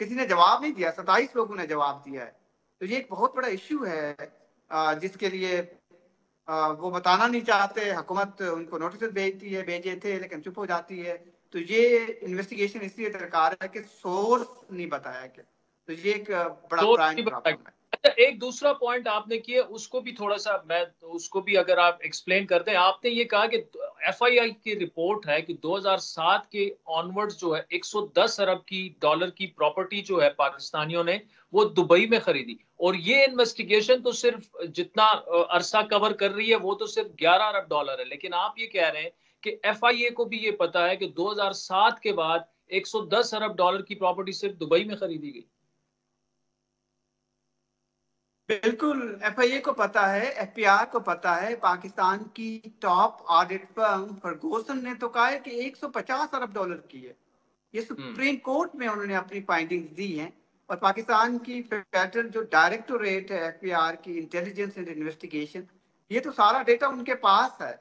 किसी ने जवाब नहीं दिया, 27 लोगों ने जवाब दिया है। तो ये एक बहुत बड़ा इश्यू है जिसके लिए वो बताना नहीं चाहते। हुकूमत उनको नोटिस भेजती है, भेजे थे लेकिन चुप हो जाती है। तो ये इन्वेस्टिगेशन इसलिए दरकार है कि सोर्स नहीं बताया गया, तो ये एक बड़ा प्राइम प्रॉब्लम है। अच्छा, एक दूसरा पॉइंट आपने किया, उसको भी थोड़ा सा मैं उसको भी अगर आप एक्सप्लेन करते हैं। आपने ये कहा कि FIA की रिपोर्ट है कि 2007 के ऑनवर्ड्स जो है 110 अरब की डॉलर की प्रॉपर्टी जो है पाकिस्तानियों ने वो दुबई में खरीदी, और ये इन्वेस्टिगेशन तो सिर्फ जितना अरसा कवर कर रही है वो तो सिर्फ 11 अरब डॉलर है। लेकिन आप ये कह रहे हैं कि FIA को भी ये पता है कि 2007 के बाद 110 अरब डॉलर की प्रॉपर्टी सिर्फ दुबई में खरीदी गई। बिल्कुल, FIA को पता है, FPR को पता है। पाकिस्तान की टॉप ऑडिट फर्म फर्गूसन ने तो कहा है कि 150 अरब डॉलर की है। ये सुप्रीम कोर्ट में उन्होंने अपनी फाइंडिंग्स दी हैं। और पाकिस्तान की फेडरल जो डायरेक्टोरेट है FPR की, इंटेलिजेंस एंड इन्वेस्टिगेशन, ये तो सारा डेटा उनके पास है।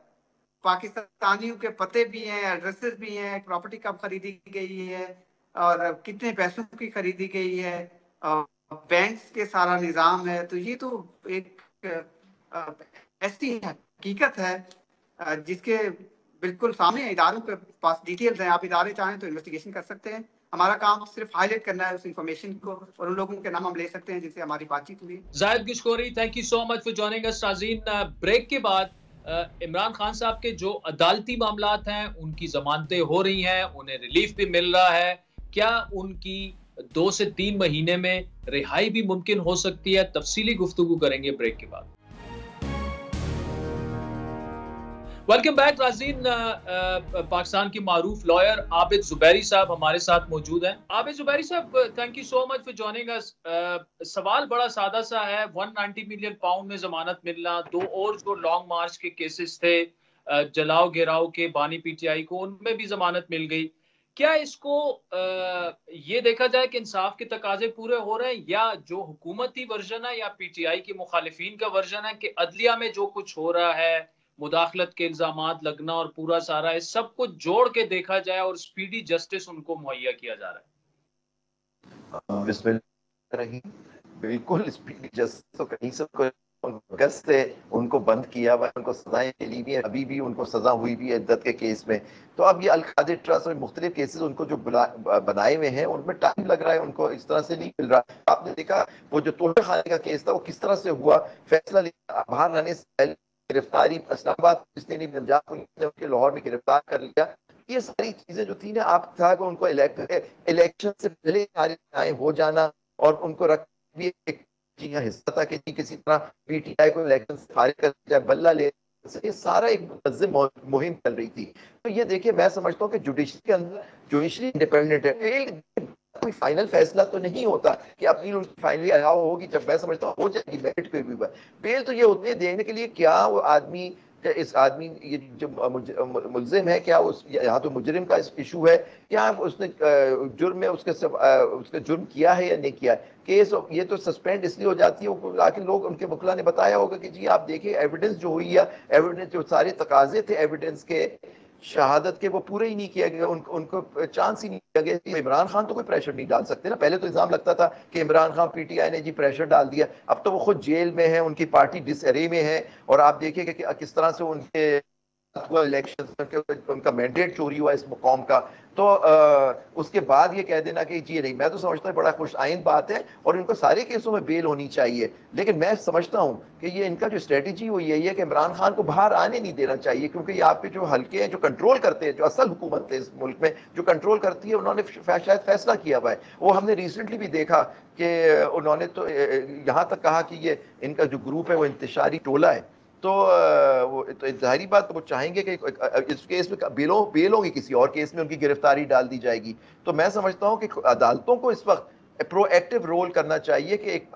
पाकिस्तानियों के पते भी हैं, एड्रेसेस भी हैं, प्रॉपर्टी कब खरीदी गई है और कितने पैसों की खरीदी गई है, बैंक्स के सारा निजाम है। तो ये तो एक ऐसी हकीकत है जिसके बिल्कुल सामने इदारों के पास डिटेल्स हैं। आप इदारे चाहें तो इन्वेस्टिगेशन कर सकते हैं, हमारा काम सिर्फ हाईलाइट करना है उस इंफॉर्मेशन को, और उन लोगों के नाम हम ले सकते हैं जिनसे हमारी बातचीत हुई। Zahid Gishkori, thank you so much for joining us. नाज़रीन, ब्रेक के बाद इमरान खान साहब के जो अदालती मामलात हैं उनकी जमानतें हो रही हैं, उन्हें रिलीफ भी मिल रहा है। क्या उनकी 2 से 3 महीने में रिहाई भी मुमकिन हो सकती है? तफसीली गुफ्तगू करेंगे ब्रेक के बाद। वेलकम बैक नाज़रीन। पाकिस्तान की मारूफ लॉयर आबिद जुबैरी साहब हमारे साथ मौजूद हैं। आबिद जुबैरी साहब, thank you so much for joining अस। सवाल बड़ा सादा सा है, 190 मिलियन पाउंड में जमानत मिलना, दो और जो लॉन्ग मार्च के केसेस थे, जलाओ गिराओ के बानी पीटीआई को, उनमें भी जमानत मिल गई। क्या इसको ये देखा जाए कि इंसाफ के तकाजे पूरे हो रहे हैं, या जो हुकूमती वर्जन है या पीटीआई के मुखालिफिन का वर्जन है कि अदलिया में जो कुछ हो रहा है, मुदाखलत के इल्जामात लगना और पूरा सारा, इस सब को जोड़ के देखा जाए और स्पीडी जस्टिस उनको मुहैया किया जा रहा है? बिल्कुल स्पीडी जस्टिस तो कहीं से अगस्त से उनको बंद किया हुआ, उनको सजाएं मिली भी है, अभी भी उनको सजा हुई भी है इद्दत के केस में। तो अब ये अल-कादिर ट्रस्ट और मुख्तलिफ केसेस उनको जो बनाए हुए हैं उनमें टाइम लग रहा है, उनको इस तरह से नहीं मिल रहा। आपने देखा वो जो तोहफे खाने का केस था वो किस तरह से हुआ, फैसला बाहर आने से पहले गिरफ्तारी इस्लामाबाद पुलिस ने, पंजाब पुलिस ने उनके लाहौर में गिरफ्तार कर लिया। ये सारी चीजें जो थी ना, आप था कि उनको इलेक्शन से पहले हो जाना और उनको रख भी एक हिस्सा था कि किसी तरह पीटीआई को इलेक्शन से खारिज कर दिया, बल्ला ले, ये सारा एक मुहिम चल रही थी। तो ये देखिए, मैं समझता हूँ कि जुडिशरी के अंदर जुडिशरी इंडिपेंडेंट है, कोई फाइनल फैसला तो नहीं होता कि अपील फाइनली अलाउ होगी, जब मैं समझता हूँ हो जाएगी मेरिट पे भी। बेल तो ये होते देने के लिए क्या वो आदमी, इस आदमी ये जो मुल्जिम है, क्या उस यहाँ तो मुजरिम का इशू है, क्या उसने जुर्म में उसके जुर्म किया है या नहीं किया है। केस ये तो सस्पेंड इसलिए हो जाती है, आखिर लोग उनके वकला ने बताया होगा कि जी आप देखिए एविडेंस जो हुई है, एविडेंस जो सारे तकाजे थे एविडेंस के, शहादत के, वो पूरे ही नहीं किया गया, उनको चांस ही नहीं दिया गया। इमरान खान तो कोई प्रेशर नहीं डाल सकते ना। पहले तो इल्जाम लगता था कि इमरान खान पीटीआई ने जी प्रेशर डाल दिया, अब तो वो खुद जेल में है, उनकी पार्टी डिसअरे में है, और आप देखिए कि किस तरह से उनके इलेक्शन उनका मैंडेट चोरी हुआ इस कौम का। तो उसके बाद ये कह देना कि जी नहीं, मैं तो समझता हूँ बड़ा खुश आइंद बात है और इनको सारे केसों में बेल होनी चाहिए। लेकिन मैं समझता हूँ कि ये इनका जो स्ट्रेटेजी वो यही है कि इमरान खान को बाहर आने नहीं देना चाहिए, क्योंकि ये आपके जो हल्के हैं जो कंट्रोल करते हैं, जो असल हुकूमत है इस मुल्क में जो कंट्रोल करती है, उन्होंने शायद फैसला किया हुआ है। वो हमने रिसेंटली भी देखा कि उन्होंने तो यहाँ तक कहा कि ये इनका जो ग्रुप है वो इंतशारी टोला है। तो वो तो जाहिर बात, तो वो चाहेंगे कि इस केस में बेल होगी, किसी और केस में उनकी गिरफ्तारी डाल दी जाएगी। तो मैं समझता हूँ कि अदालतों को इस वक्त प्रोएक्टिव रोल करना चाहिए कि एक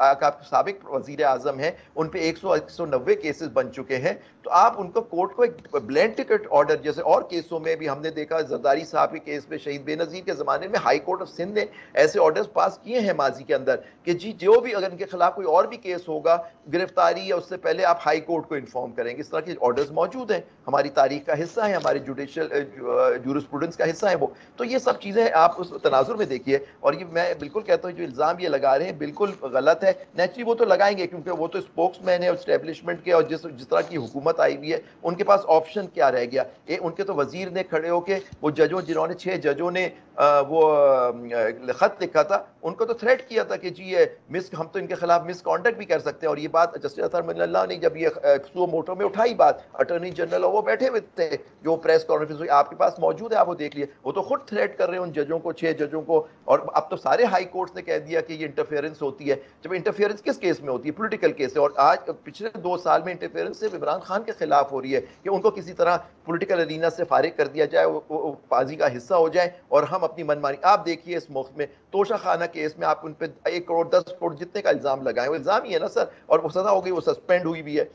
साबिक वजीर आजम है, उन पे 190 केसेस बन चुके हैं, तो आप उनको कोर्ट को एक ब्लैंक टिकट ऑर्डर, जैसे और केसों में भी हमने देखा, जरदारी साहब के केस में शहीद बेनजीर के ज़माने में हाई कोर्ट ऑफ सिंध ने ऐसे ऑर्डर्स पास किए हैं माजी के अंदर कि जी जो भी अगर इनके खिलाफ कोई और भी केस होगा, गिरफ्तारी या उससे पहले आप हाई कोर्ट को इन्फॉर्म करेंगे। इस तरह के ऑर्डर्स मौजूद हैं, हमारी तारीख का हिस्सा है, हमारे जुडिशियल जूरिस्प्रूडेंस का हिस्सा है वो। तो ये सब चीज़ें आप उस तनाजुर में देखिए। और ये मैं बिल्कुल कहता हूँ जो इल्ज़ाम ये लगा रहे हैं बिल्कुल गलत है। नेचुरली वो तो लगाएंगे क्योंकि वो तो स्पोक्समैन है एस्टेब्लिशमेंट के, और जिस तरह की हुकूमत आई हुई है उनके पास ऑप्शन क्या रह गया। उनके तो वजीर ने खड़े होके वो जजों, जिन्होंने 6 जजों ने वो खत लिखा था, उनको तो थ्रेट किया था कि जी ये हम तो इनके खिलाफ मिसकॉन्डक्ट भी कर सकते हैं। और ये बात जस्टिस अतहर मिनल्लाह ने जब ये सुओ मोटो में उठाई बात, अटॉर्नी जनरल वो बैठे हुए थे, जो प्रेस कॉन्फ्रेंस हुई आपके पास मौजूद है, आप वो देख लिए, वो तो खुद थ्रेट कर रहे हैं उन जजों को, 6 जजों को। और अब तो सारे हाई कोर्ट्स ने कह दिया कि ये इंटरफेरेंस होती है। जब इंटरफेरेंस किस केस में होती है? पॉलिटिकल केस है। और आज पिछले 2 साल में इंटरफेरेंस सिर्फ इमरान खान के खिलाफ हो रही है कि उनको किसी तरह पॉलिटिकल अरीना से फारिग कर दिया जाए, वो बाजी का हिस्सा हो जाए और हम अपनी मनमानी। आप देखिए इस मुल्क में तोशा खाना केस में आप उन पे 1 करोड़ 10 करोड़ जितने का इल्जाम लगाए, वो इल्जाम ही है ना सर, और वो सजा हो गई, वो सस्पेंड हुई भी है।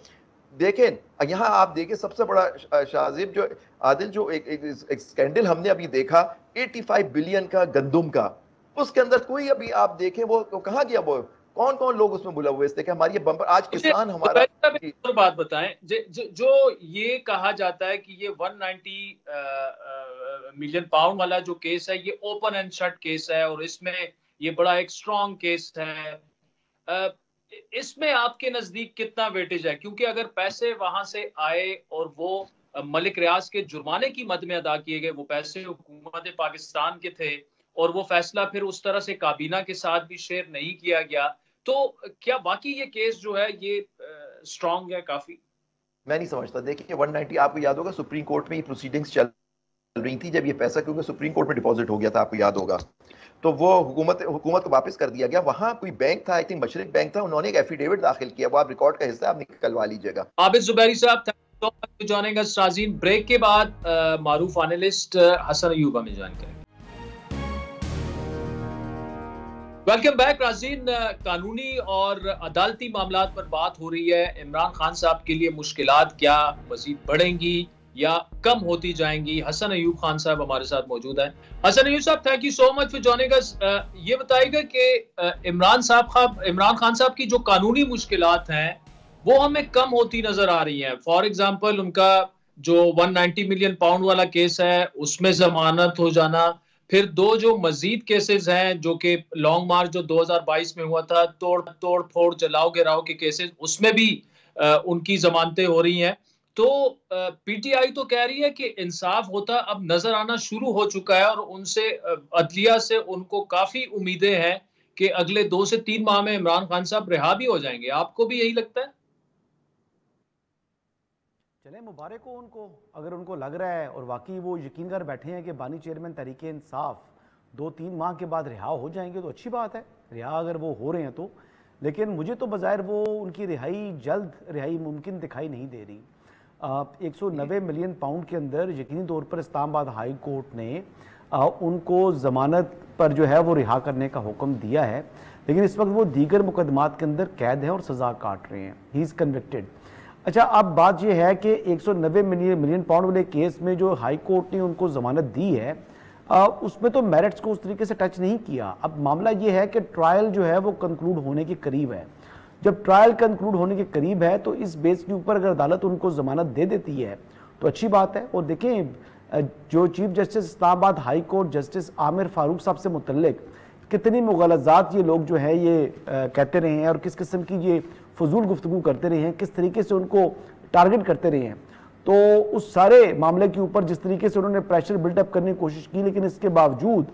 देखें यहाँ आप देखिए सबसे बड़ा शाजिब जो आदिल जो एक स्कैंडल हमने अभी देखा 85 बिलियन का गंदुम का, उसके अंदर कोई अभी आप देखें वो कहाँ गया, वो कौन कौन लोग उसमें बुला हुए थे? हमारी ये बम्पर आज किसान हमारा और बात बताएं, जो ये कहा जाता है कि ये 190 मिलियन पाउंड वाला जो केस है ये ओपन एंड शट केस है और इसमें ये बड़ा एक स्ट्रॉन्ग केस है, इसमें आपके नजदीक कितना वेटेज है? क्योंकि अगर पैसे वहां से आए और वो मलिक रियाज के जुर्माने की मद में अदा किए गए, वो पैसे हुकूमत पाकिस्तान के थे और वो फैसला फिर उस तरह से काबीना के साथ भी शेयर नहीं किया गया, तो क्या बाकी ये केस जो है ये स्ट्रॉन्ग है काफी? मैं नहीं समझता। देखिए 190 आपको याद होगा सुप्रीम कोर्ट में ये प्रोसीडिंग्स चल रही थी जब ये पैसा क्योंकि सुप्रीम कोर्ट में डिपॉजिट हो गया था, आपको याद होगा, तो वो हुकूमत को वापस कर दिया गया। वहां कोई बैंक था, आई थिंक मशरिक बैंक था, उन्होंने एक एफिडेविट दाखिल किया, वो आप रिकॉर्ड का हिस्सा आप निकलवा लीजिएगा। आबिद जुबैरी साहब तो जॉइनिंग अस नाज़रीन, ब्रेक के बाद मारूफ एनालिस्ट हसन अयूब हमें ज्वाइन करेंगे। वेलकम बैक नाज़रीन। कानूनी और अदालती मामलात पर बात हो रही है। इमरान खान साहब के लिए मुश्किलात क्या मजीद बढ़ेंगी या कम होती जाएंगी? हसन अयूब खान साहब हमारे साथ मौजूद हैं। हसन अयूब साहब, thank you so much for joining अस। ये बताइएगा कि इमरान खान साहब की जो कानूनी मुश्किलात हैं वो हमें कम होती नजर आ रही हैं। फॉर एग्जांपल, उनका जो 190 मिलियन पाउंड वाला केस है उसमें जमानत हो जाना, फिर दो जो मजीद केसेस हैं जो कि लॉन्ग मार्च जो 2022 में हुआ था, तोड़ फोड़ जलाओ गिराओ के केसेस, उसमें भी उनकी जमानतें हो रही हैं। तो पीटीआई तो कह रही है कि इंसाफ होता अब नजर आना शुरू हो चुका है और उनसे अदलिया से उनको काफी उम्मीदें हैं कि अगले 2 से 3 माह में इमरान खान साहब रिहा भी हो जाएंगे। आपको भी यही लगता है? चले मुबारक हो उनको, अगर उनको लग रहा है और वाकई वो यकीन कर बैठे हैं कि बानी चेयरमैन तहरीके इंसाफ 2-3 माह के बाद रिहा हो जाएंगे तो अच्छी बात है, रिहा अगर वो हो रहे हैं तो। लेकिन मुझे तो बज़ाहिर वो उनकी जल्द रिहाई मुमकिन दिखाई नहीं दे रही। 190 मिलियन पाउंड के अंदर यकीनी तौर पर इस्लामाबाद हाई कोर्ट ने उनको ज़मानत पर जो है वो रिहा करने का हुक्म दिया है, लेकिन इस वक्त वो दीगर मुकदमात के अंदर कैद हैं और सज़ा काट रहे हैं। He is convicted. अच्छा, अब बात यह है कि 190 मिलियन पाउंड वाले केस में जो हाई कोर्ट ने उनको ज़मानत दी है उसमें तो मेरिट्स को उस तरीके से टच नहीं किया। अब मामला यह है कि ट्रायल जो है वो कंक्लूड होने के करीब है। जब ट्रायल कंक्लूड होने के करीब है तो इस बेस के ऊपर अगर अदालत उनको ज़मानत दे देती है तो अच्छी बात है। और देखें, जो chief justice Islamabad high court justice Aamir Farooq साहब से मुतल्लिक कितनी मुग़लज़ात ये लोग जो है ये कहते रहे हैं और किस किस्म की ये फजूल गुफ्तगू करते रहे हैं, किस तरीके से उनको टारगेट करते रहे हैं, तो उस सारे मामले के ऊपर जिस तरीके से उन्होंने प्रेशर बिल्डअप करने की कोशिश की, लेकिन इसके बावजूद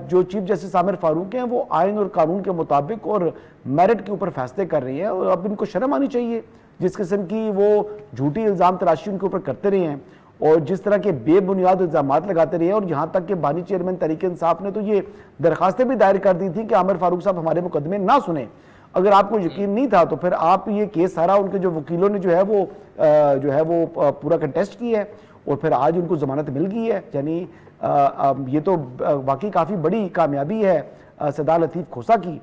जो चीफ जस्टिस आमिर फारूक हैं वो आइन और कानून के मुताबिक और मेरिट के ऊपर फैसले कर रहे हैं। और अब इनको शर्म आनी चाहिए जिस किस्म की वो झूठी इल्ज़ाम तराशी उनके ऊपर करते रहे हैं और जिस तरह के बेबुनियाद इल्ज़ाम लगाते रहे हैं। और यहाँ तक कि बानी चेयरमैन तहरीक इंसाफ ने तो ये दरखास्तें भी दायर कर दी थी कि आमिर फारूक साहब हमारे मुकदमे ना सुने। अगर आपको यकीन नहीं था तो फिर आप ये केस सारा उनके जो वकीलों ने जो है वो पूरा कंटेस्ट किया है और फिर आज उनको जमानत मिल गई है। यानी ये तो वाकई काफ़ी बड़ी कामयाबी है सदा लतीफ़ खोसा की।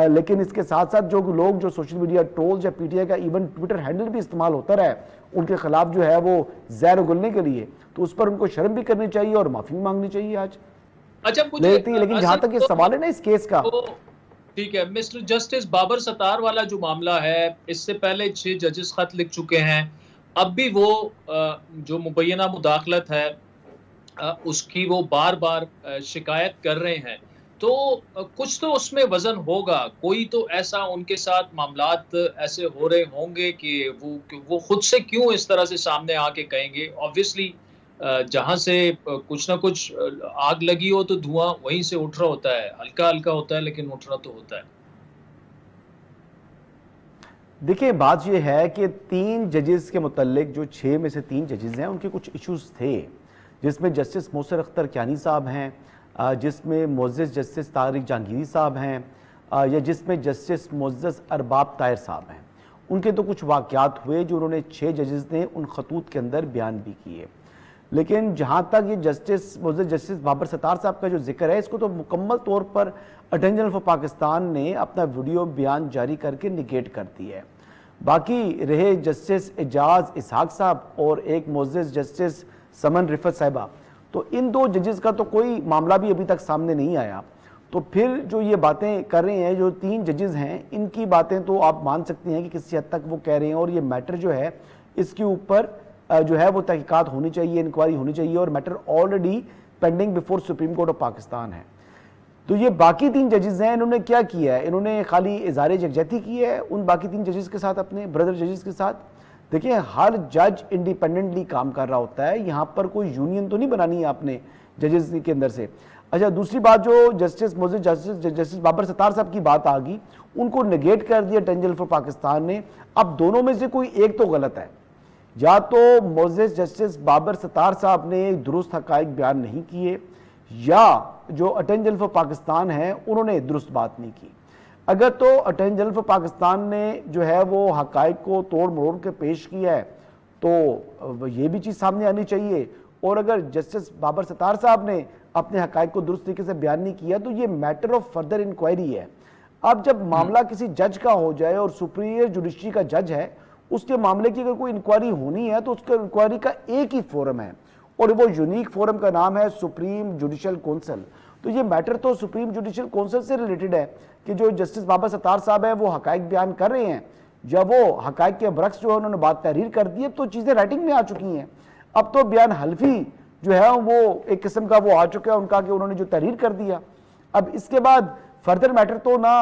लेकिन इसके साथ साथ जो लोग जो सोशल मीडिया ट्रोल्स या पीटीआई का इवन ट्विटर हैंडल भी इस्तेमाल होता रहा है उनके खिलाफ जो है वो जहर उगलने के लिए, तो उस पर उनको शर्म भी करनी चाहिए और माफ़ी भी मांगनी चाहिए आज। अच्छा, लेकिन जहाँ तक ये सवाल है ना इस केस का, ठीक है, मिस्टर जस्टिस बाबर सत्तार वाला जो मामला है, इससे पहले 6 जजेस खत लिख चुके हैं। अब भी वो जो मुबैना मुदाखलत है उसकी वो बार बार शिकायत कर रहे हैं। तो कुछ तो उसमें वजन होगा, कोई तो ऐसा उनके साथ मामलात ऐसे हो रहे होंगे कि वो खुद से क्यों इस तरह से सामने आके कहेंगे। ऑब्वियसली जहां से कुछ ना कुछ आग लगी हो तो धुआं वहीं से उठ रहा होता है, हल्का हल्का होता है लेकिन उठ रहा तो होता है। देखिए, बात यह है कि 3 जजेस के मुतल्लिक जो 6 में से 3 जजेस हैं उनके कुछ इश्यूज थे, जिसमें जस्टिस मोसर अख्तर क्यानी साहब हैं, जिसमें मोअज़्ज़ज़ जस्टिस तारिक जहांगीरी साहब हैं, या जिसमें जस्टिस मोअज़्ज़ज़ अरबाब ताहिर साहब हैं। उनके तो कुछ वाक़यात हुए जो उन्होंने 6 जजेस ने उन खतूत के अंदर बयान भी किए। लेकिन जहाँ तक ये मोअज़्ज़ज़ जस्टिस बाबर सत्तार साहब का जो जिक्र है, इसको तो मुकम्मल तौर पर अटॉर्नी जनरल फॉर पाकिस्तान ने अपना वीडियो बयान जारी करके निगेट कर दिया है। बाकी रहे जस्टिस एजाज इसहाक साहब और एक मोअज़्ज़ज़ जस्टिस समन रिफत साहिबा, तो इन 2 जजेस का तो कोई मामला भी अभी तक सामने नहीं आया। तो फिर जो ये बातें कर रहे हैं जो 3 जजेस हैं, इनकी बातें तो आप मान सकते हैं कि किसी हद तक वो कह रहे हैं और ये मैटर जो है इसके ऊपर जो है वो तहकीकात होनी चाहिए, इंक्वायरी होनी चाहिए और matter already pending before supreme court of Pakistan है। तो ये बाकी 3 जजेस हैं, इन्होंने क्या किया है? इन्होंने खाली इज़हार यकजहती की है उन बाकी 3 जजेस के साथ, अपने ब्रदर जजेस के साथ। देखिए, हर जज इंडिपेंडेंटली काम कर रहा होता है, यहाँ पर कोई यूनियन तो नहीं बनानी है आपने जजेस के अंदर से। अच्छा, दूसरी बात, जो जस्टिस मोअज़्ज़ज़ जस्टिस बाबर सत्तार साहब की बात आ गई, उनको नेगेट कर दिया अटॉर्नी जनरल फॉर पाकिस्तान ने। अब दोनों में से कोई एक तो गलत है, या तो मोअज़्ज़ज़ जस्टिस बाबर सत्तार साहब ने दुरुस्त हक़ाइक़ बयान नहीं किए, या जो अटॉर्नी जनरल फॉर पाकिस्तान है उन्होंने दुरुस्त बात नहीं की। अगर तो अटॉर्नी जनरल फॉर पाकिस्तान ने जो है वो हक़ाइक़ को तोड़ मरोड़ के पेश किया है तो ये भी चीज़ सामने आनी चाहिए। और अगर जस्टिस बाबर सत्तार साहब ने अपने हकायक को दुरुस्त तरीके से बयान नहीं किया तो ये मैटर ऑफ फर्दर इंक्वायरी है। अब जब मामला किसी जज का हो जाए और सुप्रीरियर जुडिशरी का जज है, उसके मामले की अगर कोई इंक्वायरी होनी है तो उसके इंक्वायरी का एक ही फोरम है और वो यूनिक फोरम का नाम है सुप्रीम जुडिशल काउंसिल। तो ये मैटर तो सुप्रीम जुडिशल काउंसिल से रिलेटेड है कि जो जस्टिस बाबर सत्तार साहब है वो हकायक बयान कर रहे हैं, जब वो हकायक के बरक्स जो है उन्होंने बात तहरीर कर दी है तो चीज़ें राइटिंग में आ चुकी हैं। अब तो बयान हल्फी जो है वो एक किस्म का वो आ चुका है उनका कि उन्होंने जो तहरीर कर दिया। अब इसके बाद फर्दर मैटर तो ना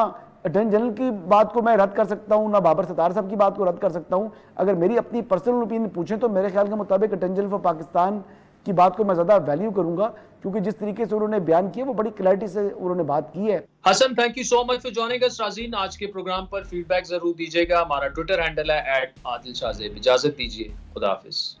अटॉर्नी जनरल की बात को मैं रद्द कर सकता हूं, ना बाबर सत्तार साहब की बात को रद्द कर सकता हूं। अगर मेरी अपनी पर्सनल ओपिनियन पूछें तो मेरे ख्याल के मुताबिक अटॉर्नी जनरल फॉर पाकिस्तान की बात को मैं ज्यादा वैल्यू करूंगा, क्योंकि जिस तरीके से उन्होंने बयान किया वो बड़ी क्लैरिटी से उन्होंने बात की है। Hasan, thank you so much for joining us. नाज़रीन, आज के प्रोग्राम पर फीडबैक जरूर दीजिएगा। हमारा ट्विटर हैंडल है @आदिल शाहज़ेब। इजाजत दीजिए, खुदा हाफिज।